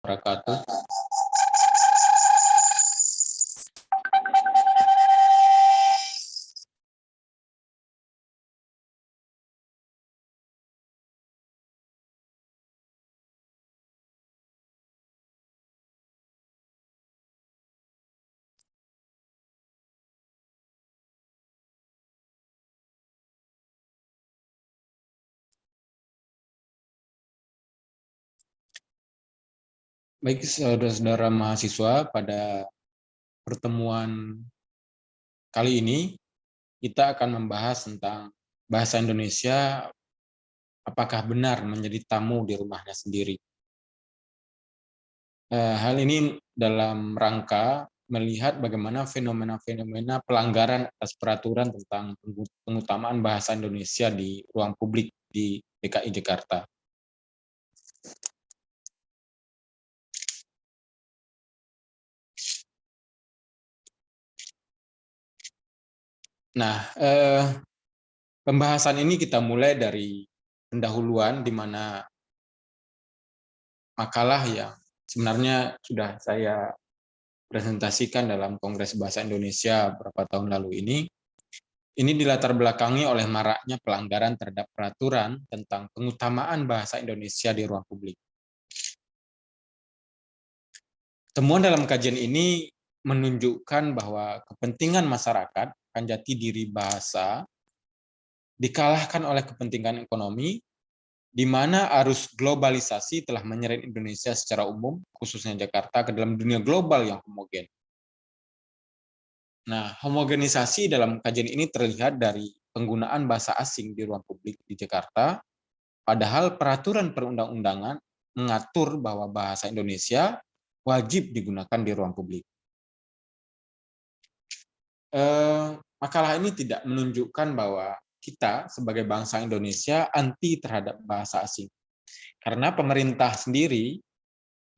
Wabarakatuh. Baik, saudara-saudara mahasiswa, pada pertemuan kali ini kita akan membahas tentang bahasa Indonesia apakah benar menjadi tamu di rumahnya sendiri. Hal ini dalam rangka melihat bagaimana fenomena-fenomena pelanggaran atas peraturan tentang pengutamaan bahasa Indonesia di ruang publik di DKI Jakarta. Nah, pembahasan ini kita mulai dari pendahuluan di mana makalah yang sebenarnya sudah saya presentasikan dalam Kongres Bahasa Indonesia beberapa tahun lalu ini dilatar belakangi oleh maraknya pelanggaran terhadap peraturan tentang pengutamaan bahasa Indonesia di ruang publik. Temuan dalam kajian ini menunjukkan bahwa kepentingan masyarakat akan jati diri bahasa dikalahkan oleh kepentingan ekonomi, di mana arus globalisasi telah menyeret Indonesia secara umum, khususnya Jakarta, ke dalam dunia global yang homogen. Nah, homogenisasi dalam kajian ini terlihat dari penggunaan bahasa asing di ruang publik di Jakarta, padahal peraturan perundang-undangan mengatur bahwa bahasa Indonesia wajib digunakan di ruang publik. Makalah ini tidak menunjukkan bahwa kita sebagai bangsa Indonesia anti terhadap bahasa asing. Karena pemerintah sendiri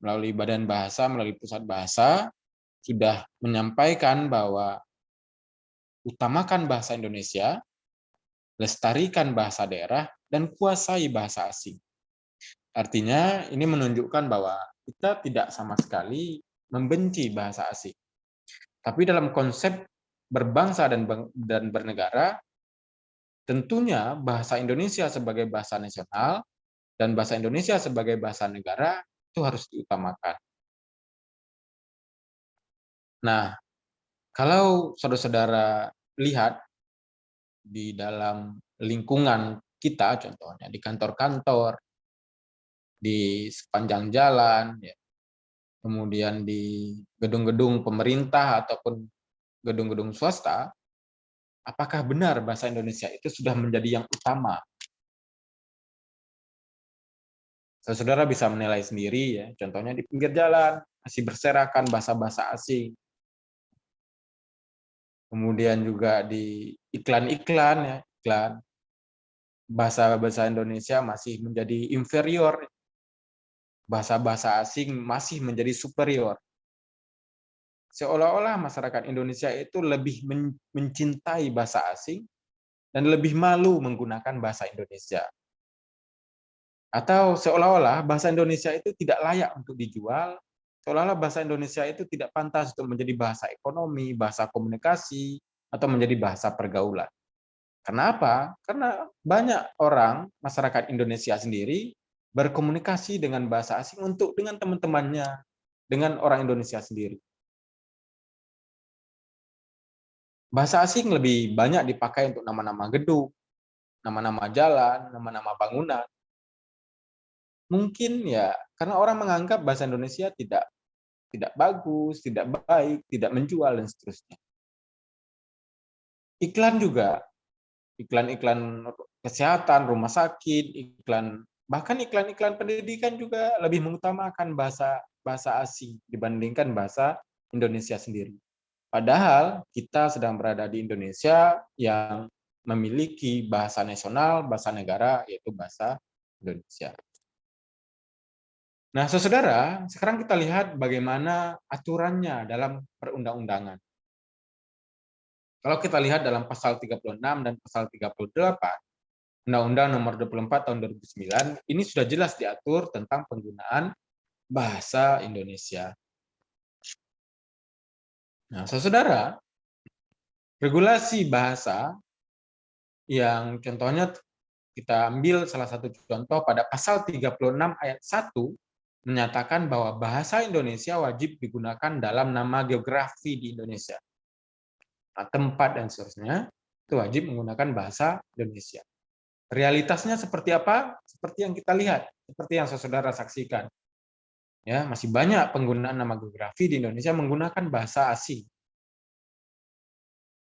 melalui Badan Bahasa, melalui Pusat Bahasa, sudah menyampaikan bahwa utamakan bahasa Indonesia, lestarikan bahasa daerah, dan kuasai bahasa asing. Artinya ini menunjukkan bahwa kita tidak sama sekali membenci bahasa asing. Tapi dalam konsep berbangsa dan bernegara, tentunya bahasa Indonesia sebagai bahasa nasional dan bahasa Indonesia sebagai bahasa negara itu harus diutamakan. Nah, kalau saudara-saudara lihat di dalam lingkungan kita, contohnya di kantor-kantor, di sepanjang jalan, ya, kemudian di gedung-gedung pemerintah ataupun gedung-gedung swasta, apakah benar bahasa Indonesia itu sudah menjadi yang utama? Saudara bisa menilai sendiri, ya. Contohnya di pinggir jalan masih berserakan bahasa-bahasa asing. Kemudian juga di iklan-iklan, ya, iklan bahasa-bahasa Indonesia masih menjadi inferior, bahasa-bahasa asing masih menjadi superior. Seolah-olah masyarakat Indonesia itu lebih mencintai bahasa asing dan lebih malu menggunakan bahasa Indonesia. Atau seolah-olah bahasa Indonesia itu tidak layak untuk dijual, seolah-olah bahasa Indonesia itu tidak pantas untuk menjadi bahasa ekonomi, bahasa komunikasi, atau menjadi bahasa pergaulan. Kenapa? Karena banyak orang, masyarakat Indonesia sendiri, berkomunikasi dengan bahasa asing untuk dengan teman-temannya, dengan orang Indonesia sendiri. Bahasa asing lebih banyak dipakai untuk nama-nama gedung, nama-nama jalan, nama-nama bangunan. Mungkin ya karena orang menganggap bahasa Indonesia tidak bagus, tidak baik, tidak menjual, dan seterusnya. Iklan juga, iklan-iklan kesehatan, rumah sakit, bahkan iklan-iklan pendidikan juga lebih mengutamakan bahasa asing dibandingkan bahasa Indonesia sendiri. Padahal kita sedang berada di Indonesia yang memiliki bahasa nasional, bahasa negara, yaitu bahasa Indonesia. Nah, saudara, sekarang kita lihat bagaimana aturannya dalam perundang-undangan. Kalau kita lihat dalam pasal 36 dan pasal 38, Undang-Undang Nomor 24 Tahun 2009, ini sudah jelas diatur tentang penggunaan bahasa Indonesia. Nah, saudara, regulasi bahasa yang contohnya kita ambil salah satu contoh pada pasal 36 ayat 1 menyatakan bahwa bahasa Indonesia wajib digunakan dalam nama geografi di Indonesia. Nah, tempat dan seterusnya itu wajib menggunakan bahasa Indonesia. Realitasnya seperti apa? Seperti yang kita lihat, seperti yang saudara saksikan. Ya, masih banyak penggunaan nama geografi di Indonesia menggunakan bahasa asing.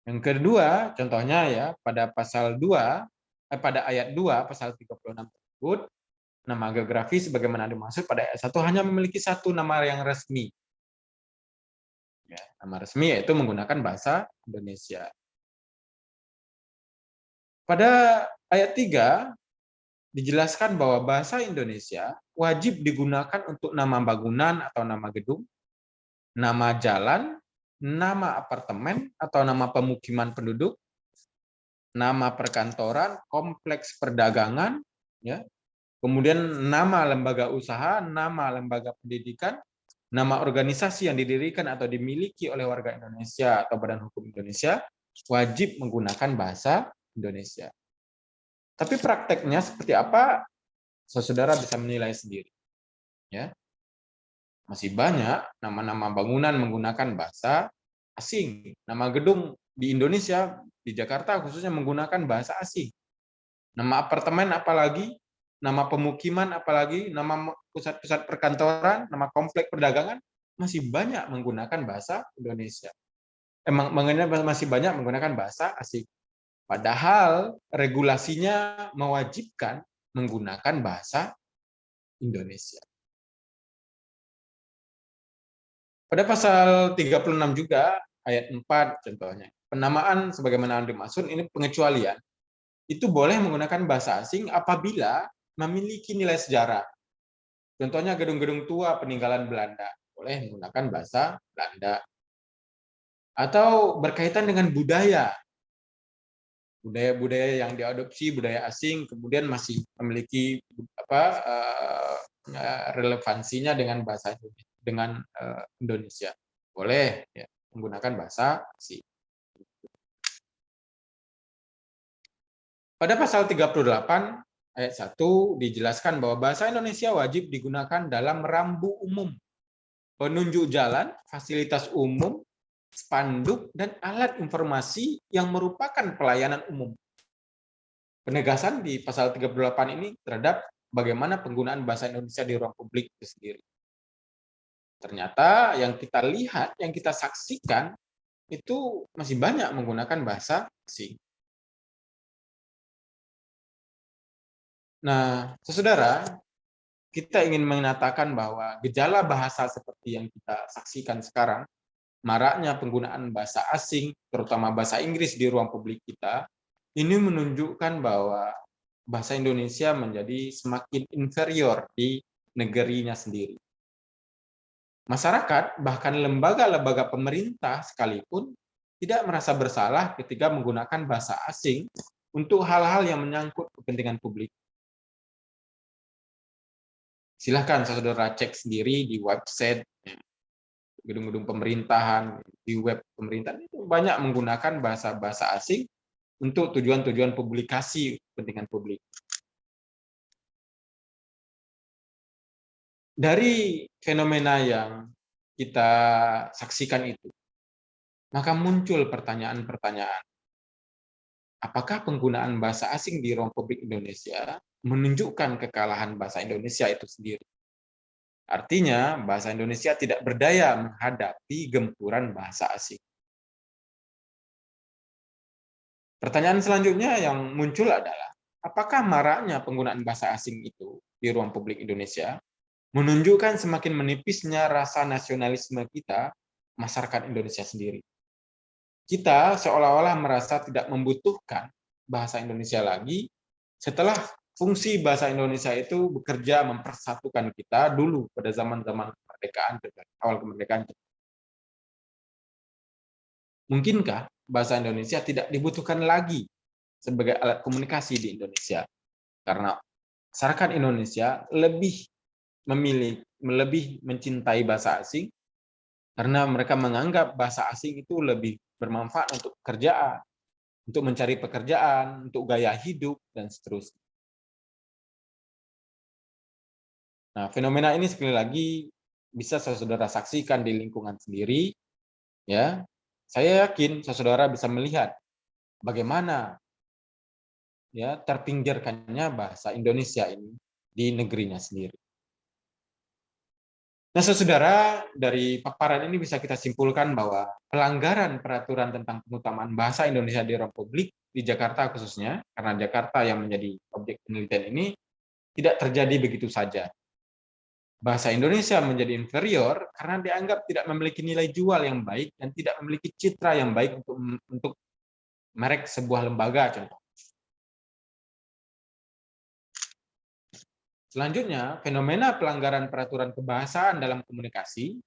Yang kedua, contohnya ya, pada pada ayat 2 pasal 36 tersebut, nama geografi sebagaimana dimaksud pada ayat 1 hanya memiliki satu nama yang resmi. Ya, nama resmi yaitu menggunakan bahasa Indonesia. Pada ayat 3 dijelaskan bahwa bahasa Indonesia wajib digunakan untuk nama bangunan atau nama gedung, nama jalan, nama apartemen atau nama pemukiman penduduk, nama perkantoran, kompleks perdagangan, ya, kemudian nama lembaga usaha, nama lembaga pendidikan, nama organisasi yang didirikan atau dimiliki oleh warga Indonesia atau Badan Hukum Indonesia wajib menggunakan bahasa Indonesia. Tapi prakteknya seperti apa? Saudara bisa menilai sendiri. Ya, masih banyak nama-nama bangunan menggunakan bahasa asing. Nama gedung di Indonesia, di Jakarta khususnya menggunakan bahasa asing. Nama apartemen apalagi, nama pemukiman apalagi, nama pusat-pusat perkantoran, nama komplek perdagangan masih banyak menggunakan bahasa Indonesia. Masih banyak menggunakan bahasa asing. Padahal regulasinya mewajibkan menggunakan bahasa Indonesia. Pada pasal 36 juga, ayat 4 contohnya, penamaan sebagaimana dimaksud ini pengecualian. Itu boleh menggunakan bahasa asing apabila memiliki nilai sejarah. Contohnya gedung-gedung tua peninggalan Belanda, boleh menggunakan bahasa Belanda. Atau berkaitan dengan budaya. Budaya-budaya yang diadopsi, budaya asing, kemudian masih memiliki relevansinya dengan bahasa Indonesia. Boleh ya, menggunakan bahasa asing. Pada pasal 38 ayat 1 dijelaskan bahwa bahasa Indonesia wajib digunakan dalam rambu umum, penunjuk jalan, fasilitas umum, spanduk, dan alat informasi yang merupakan pelayanan umum. Penegasan di pasal 38 ini terhadap bagaimana penggunaan bahasa Indonesia di ruang publik itu sendiri. Ternyata yang kita lihat, yang kita saksikan, itu masih banyak menggunakan bahasa asing. Nah, saudara, kita ingin mengatakan bahwa gejala bahasa seperti yang kita saksikan sekarang, maraknya penggunaan bahasa asing, terutama bahasa Inggris di ruang publik kita, ini menunjukkan bahwa bahasa Indonesia menjadi semakin inferior di negerinya sendiri. Masyarakat, bahkan lembaga-lembaga pemerintah sekalipun, tidak merasa bersalah ketika menggunakan bahasa asing untuk hal-hal yang menyangkut kepentingan publik. Silahkan saudara cek sendiri di website, gedung-gedung pemerintahan, di web pemerintahan, itu banyak menggunakan bahasa-bahasa asing untuk tujuan-tujuan publikasi kepentingan publik. Dari fenomena yang kita saksikan itu, maka muncul pertanyaan-pertanyaan. Apakah penggunaan bahasa asing di ruang publik Indonesia menunjukkan kekalahan bahasa Indonesia itu sendiri? Artinya, bahasa Indonesia tidak berdaya menghadapi gempuran bahasa asing. Pertanyaan selanjutnya yang muncul adalah, apakah maraknya penggunaan bahasa asing itu di ruang publik Indonesia menunjukkan semakin menipisnya rasa nasionalisme kita, masyarakat Indonesia sendiri? Kita seolah-olah merasa tidak membutuhkan bahasa Indonesia lagi setelah fungsi bahasa Indonesia itu bekerja mempersatukan kita dulu pada zaman-zaman kemerdekaan, awal kemerdekaan. Mungkinkah bahasa Indonesia tidak dibutuhkan lagi sebagai alat komunikasi di Indonesia? Karena masyarakat Indonesia lebih memilih lebih mencintai bahasa asing karena mereka menganggap bahasa asing itu lebih bermanfaat untuk pekerjaan, untuk mencari pekerjaan, untuk gaya hidup, dan seterusnya. Nah, fenomena ini sekali lagi bisa saudara saksikan di lingkungan sendiri, ya. Saya yakin saudara bisa melihat bagaimana ya terpinggirkannya bahasa Indonesia ini di negerinya sendiri. Nah, saudara, dari paparan ini bisa kita simpulkan bahwa pelanggaran peraturan tentang pengutamaan bahasa Indonesia di ruang publik di Jakarta khususnya, karena Jakarta yang menjadi objek penelitian ini, tidak terjadi begitu saja. Bahasa Indonesia menjadi inferior karena dianggap tidak memiliki nilai jual yang baik dan tidak memiliki citra yang baik untuk merek sebuah lembaga, contoh. Selanjutnya, fenomena pelanggaran peraturan kebahasaan dalam komunikasi,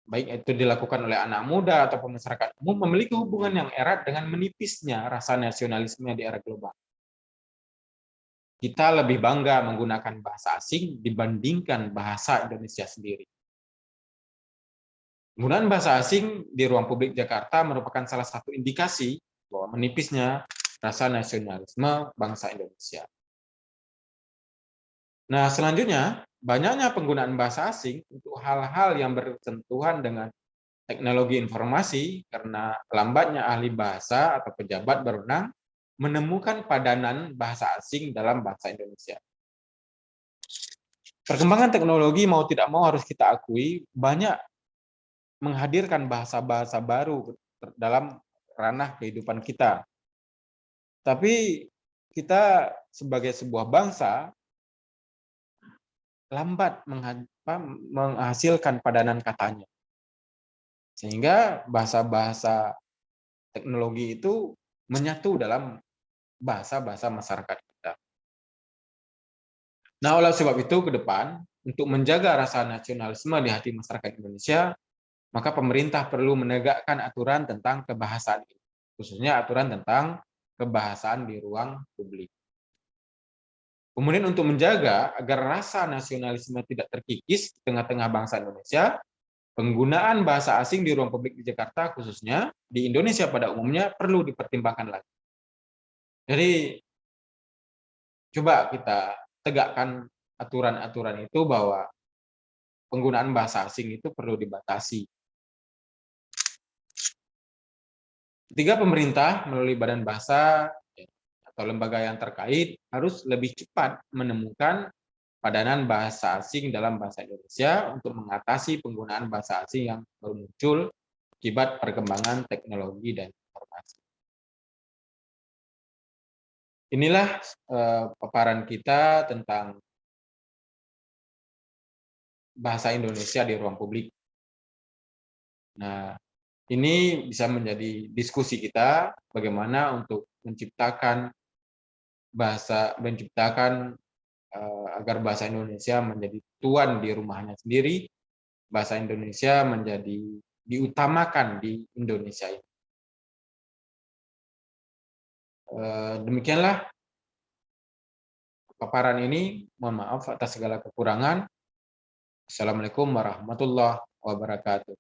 baik itu dilakukan oleh anak muda atau masyarakat umum, memiliki hubungan yang erat dengan menipisnya rasa nasionalisme di era global. Kita lebih bangga menggunakan bahasa asing dibandingkan bahasa Indonesia sendiri. Penggunaan bahasa asing di ruang publik Jakarta merupakan salah satu indikasi bahwa menipisnya rasa nasionalisme bangsa Indonesia. Nah, selanjutnya, banyaknya penggunaan bahasa asing untuk hal-hal yang bersentuhan dengan teknologi informasi karena lambatnya ahli bahasa atau pejabat berwenang menemukan padanan bahasa asing dalam bahasa Indonesia. Perkembangan teknologi mau tidak mau harus kita akui banyak menghadirkan bahasa-bahasa baru dalam ranah kehidupan kita. Tapi kita sebagai sebuah bangsa lambat menghasilkan padanan katanya. Sehingga bahasa-bahasa teknologi itu menyatu dalam bahasa-bahasa masyarakat kita. Nah, oleh sebab itu ke depan, untuk menjaga rasa nasionalisme di hati masyarakat Indonesia, maka pemerintah perlu menegakkan aturan tentang kebahasaan, khususnya aturan tentang kebahasaan di ruang publik. Kemudian untuk menjaga agar rasa nasionalisme tidak terkikis di tengah-tengah bangsa Indonesia, penggunaan bahasa asing di ruang publik di Jakarta khususnya, di Indonesia pada umumnya perlu dipertimbangkan lagi. Jadi, coba kita tegakkan aturan-aturan itu bahwa penggunaan bahasa asing itu perlu dibatasi. Ketiga, pemerintah melalui badan bahasa atau lembaga yang terkait harus lebih cepat menemukan padanan bahasa asing dalam bahasa Indonesia untuk mengatasi penggunaan bahasa asing yang baru muncul akibat perkembangan teknologi dan informasi. Inilah paparan kita tentang bahasa Indonesia di ruang publik. Nah, ini bisa menjadi diskusi kita bagaimana untuk menciptakan agar bahasa Indonesia menjadi tuan di rumahnya sendiri, bahasa Indonesia menjadi diutamakan di Indonesia ini. Demikianlah paparan ini. Mohon maaf atas segala kekurangan. Assalamualaikum warahmatullahi wabarakatuh.